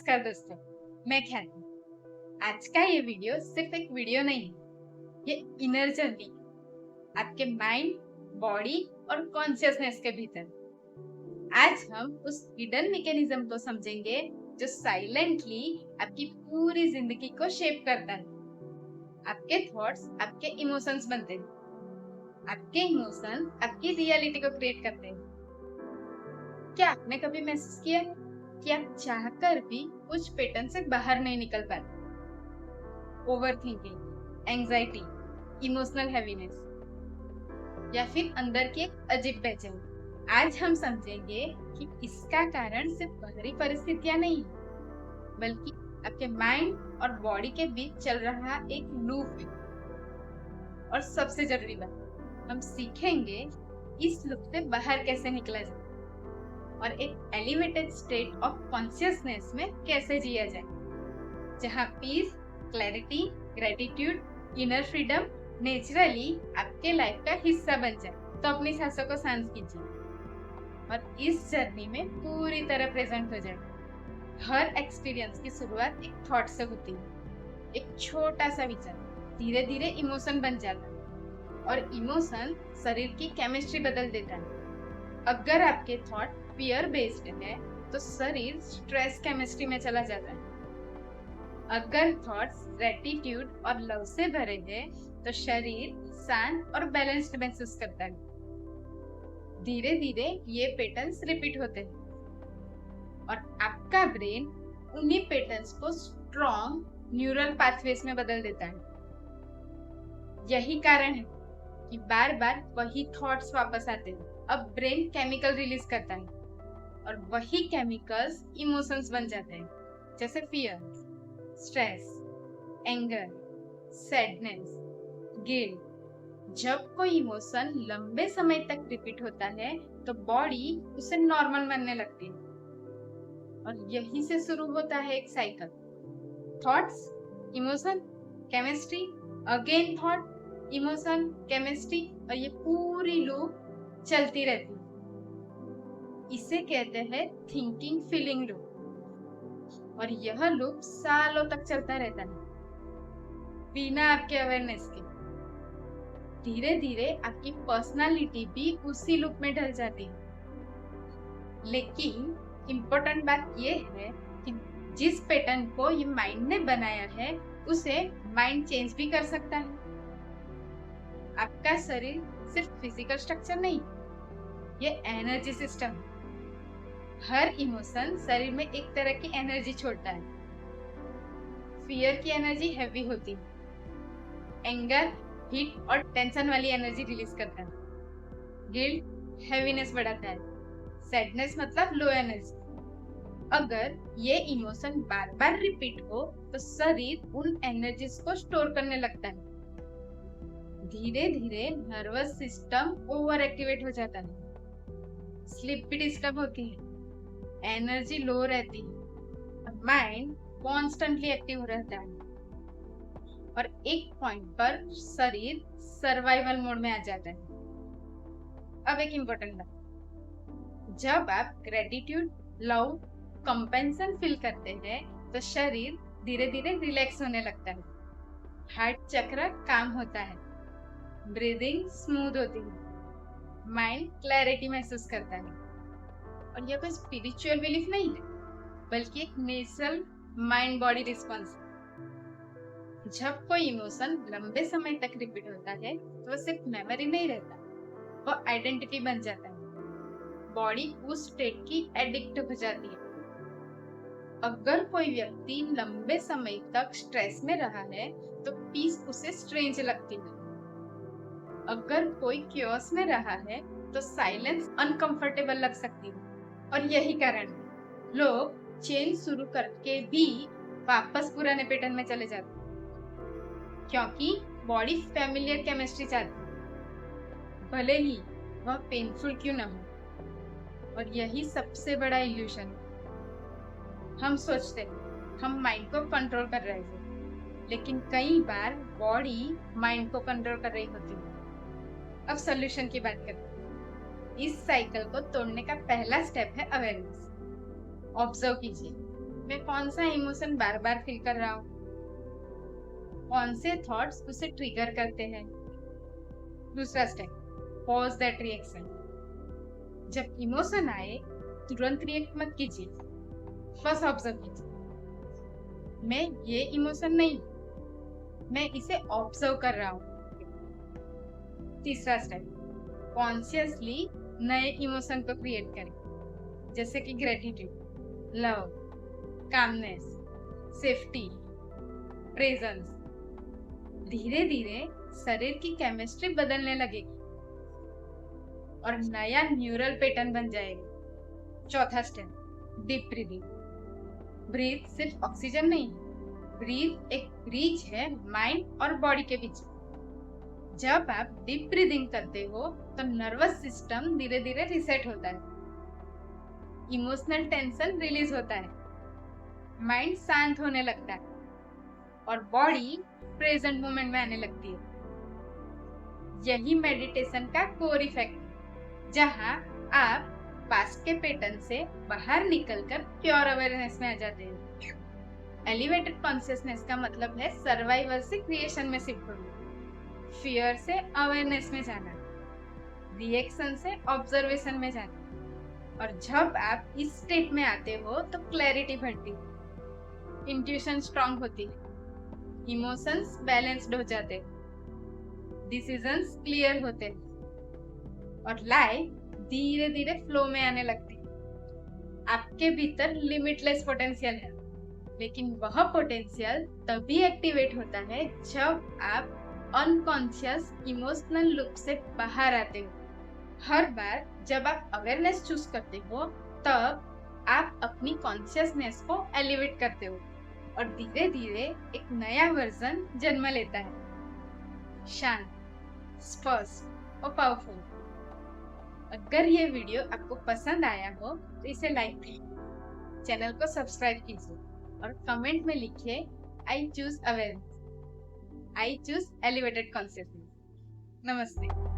नमस्कार दोस्तों, मैं ख्याति। आज का ये वीडियो सिर्फ एक वीडियो नहीं है, ये इनर जर्नी आपके माइंड, बॉडी और कॉन्शियसनेस के भीतर। आज हम उस हिडन मैकेनिज्म को समझेंगे जो साइलेंटली आपकी पूरी जिंदगी को शेप करता है। आपके थॉट्स आपके इमोशंस बनते हैं, आपके इमोशंस आपकी रियलिटी को क्रिएट करते हैं। क्या आपने कभी महसूस किया है कि आप चाहकर भी कुछ पैटर्न से बाहर नहीं निकल पाते? Over thinking, anxiety, emotional heaviness या फिर अंदर की एक अजीब बेचैनी। आज हम समझेंगे कि इसका कारण सिर्फ बाहरी परिस्थितियां नहीं है, बल्कि आपके माइंड और बॉडी के बीच चल रहा एक लूप है। और सबसे जरूरी बात, हम सीखेंगे इस लूप से बाहर कैसे निकला जाए और एक एलिवेटेड स्टेट ऑफ कॉन्शियसनेस में कैसे जिया जाए, जहां peace, clarity, gratitude, inner freedom naturally आपके लाइफ का हिस्सा बन जाए। तो अपनी सांसों को सांस कीजिए और इस जर्नी में पूरी तरह प्रेजेंट हो जाए। हर एक्सपीरियंस की शुरुआत एक थॉट से होती है। एक छोटा सा विचार धीरे धीरे इमोशन बन जाता है और इमोशन शरीर की केमिस्ट्री बदल देता है। अगर आपके थॉट फियर बेस्ड है तो शरीर स्ट्रेस केमिस्ट्री में चला जाता है। अगर थॉट्स ग्रेटिट्यूड और लव से भरे हैं तो शरीर शांत और बैलेंस्ड महसूस करता है। धीरे धीरे ये पैटर्न्स रिपीट होते हैं और आपका ब्रेन उन्हीं पैटर्न्स को स्ट्रॉन्ग न्यूरल पाथवेज में बदल देता है। यही कारण है कि बार बार वही थॉट्स वापस आते हैं। अब ब्रेन केमिकल रिलीज करता है और वही केमिकल्स इमोशंस बन जाते हैं, जैसे fear, stress, anger, sadness, guilt. जब कोई इमोशन लंबे समय तक रिपीट होता है तो बॉडी उसे नॉर्मल मानने लगती है और यहीं से शुरू होता है एक cycle. Thoughts, emotion, chemistry, again thought, emotion, chemistry, और ये पूरी लूप चलती रहती है। इसे कहते हैं थिंकिंग फीलिंग लूप और यह लूप सालों तक चलता रहता है बिना आपके अवेयरनेस के। धीरे धीरे आपकी पर्सनालिटी भी उसी लूप में ढल जाती है। लेकिन इम्पोर्टेंट बात यह है कि जिस पैटर्न को ये माइंड ने बनाया है उसे माइंड चेंज भी कर सकता है। आपका शरीर सिर्फ फिजिकल स्ट्रक्चर नहीं, ये एनर्जी सिस्टम है। हर इमोशन शरीर में एक तरह की एनर्जी छोड़ता है। फियर की एनर्जी हैवी होती है, एंगर हीट और टेंशन वाली एनर्जी रिलीज करता है, गिल्ट हैवीनेस बढ़ाता है, सैडनेस मतलब लो एनर्जी। अगर ये इमोशन बार बार रिपीट हो तो शरीर उन एनर्जीज को स्टोर करने लगता है। धीरे धीरे नर्वस सिस्टम ओवर एक्टिवेट हो जाता है, स्लीप भी डिस्टर्ब होती है, एनर्जी लो रहती है, माइंड कॉन्स्टेंटली एक्टिव रहता है और एक पॉइंट पर शरीर सर्वाइवल मोड में आ जाता है। अब एक इम्पोर्टेंट बात, जब आप ग्रेटिट्यूड, लव, कंपेंशन फील करते हैं तो शरीर धीरे धीरे रिलैक्स होने लगता है, हार्ट चक्र काम होता है, ब्रीदिंग स्मूथ होती है, माइंड क्लैरिटी महसूस करता है। और यह कोई स्पिरिचुअल बिलीफ नहीं है, बल्कि एक नेचुरल माइंड बॉडी रिस्पॉन्स है। जब कोई इमोशन लंबे समय तक रिपीट होता है तो वह सिर्फ मेमोरी नहीं रहता, वो आइडेंटिटी बन जाता है। बॉडी उस स्टेट की एडिक्ट हो जाती है। अगर कोई व्यक्ति लंबे समय तक स्ट्रेस में रहा है तो पीस उसे स्ट्रेंज लगती है। अगर कोई क्योस में रहा है तो साइलेंस अनकंफर्टेबल लग सकती है। और यही कारण है लोग चेंज शुरू करके भी वापस पुराने पैटर्न में चले जाते हैं, क्योंकि बॉडी फैमिलियर केमिस्ट्री चाहती है, भले ही वह पेनफुल क्यों ना हो। और यही सबसे बड़ा इल्यूशन है। हम सोचते हैं हम माइंड को कंट्रोल कर रहे हैं, लेकिन कई बार बॉडी माइंड को कंट्रोल कर रही होती है। अब सॉल्यूशन की बात करते हैं। इस साइकिल को तोड़ने का पहला स्टेप है अवेयरनेस। ऑब्जर्व कीजिए, मैं कौन सा इमोशन बार बार फील कर रहा हूँ, कौन से थॉट्स उसे ट्रिगर करते हैं। दूसरा स्टेप, पॉज दैट रिएक्शन। जब इमोशन आए तुरंत रिएक्ट मत कीजिए, बस ऑब्जर्व कीजिए। मैं ये इमोशन नहीं, मैं इसे ऑब्जर्व कर रहा हूँ। तीसरा स्टेप, कॉन्शियसली नए इमोशन को क्रिएट करें, जैसे कि gratitude, love, calmness, safety, presence. धीरे धीरे शरीर की केमिस्ट्री बदलने लगेगी और नया न्यूरल पैटर्न बन जाएगा। चौथा स्टेप, डीप ब्रीदिंग। ब्रीथ सिर्फ ऑक्सीजन नहीं, ब्रीथ एक ब्रिज है माइंड और बॉडी के बीच। जब आप डीप ब्रीदिंग करते हो तो नर्वस सिस्टम धीरे धीरे रिसेट होता है, इमोशनल टेंशन रिलीज होता है, माइंड शांत होने लगता है और बॉडी प्रेजेंट मोमेंट में आने लगती है। यही मेडिटेशन का कोर इफेक्ट है, जहां आप पास्ट के पैटर्न से बाहर निकलकर प्योर अवेयरनेस में आ जाते हैं। एलिवेटेड कॉन्शियसनेस का मतलब है सर्वाइवल से क्रिएशन में शिफ्ट होना, फियर से अवेयरनेस में जाना, रिएक्शन से ऑब्जर्वेशन में जाना। और जब आप इस स्टेट में आते हो तो क्लैरिटी बढ़ती है, इंट्यूशन स्ट्रांग होती है, इमोशंस बैलेंस्ड हो जाते हैं, डिसीजंस क्लियर होते हैं और लाइफ धीरे धीरे फ्लो में आने लगती है। आपके भीतर लिमिटलेस पोटेंशियल है, लेकिन वह पोटेंशियल तभी एक्टिवेट होता है जब आप अनकॉन्शियस इमोशनल लूप से बाहर आते हो। हर बार जब आप अवेयरनेस चूज करते हो तब आप अपनी कॉन्शियसनेस को एलिवेट करते हो और धीरे धीरे एक नया वर्जन जन्म लेता है, शांत, स्पष्ट और पावरफुल। अगर ये वीडियो आपको पसंद आया हो तो इसे लाइक कीजिए, चैनल को सब्सक्राइब कीजिए और कमेंट में लिखिए I choose awareness, I choose elevated consciousness. नमस्ते।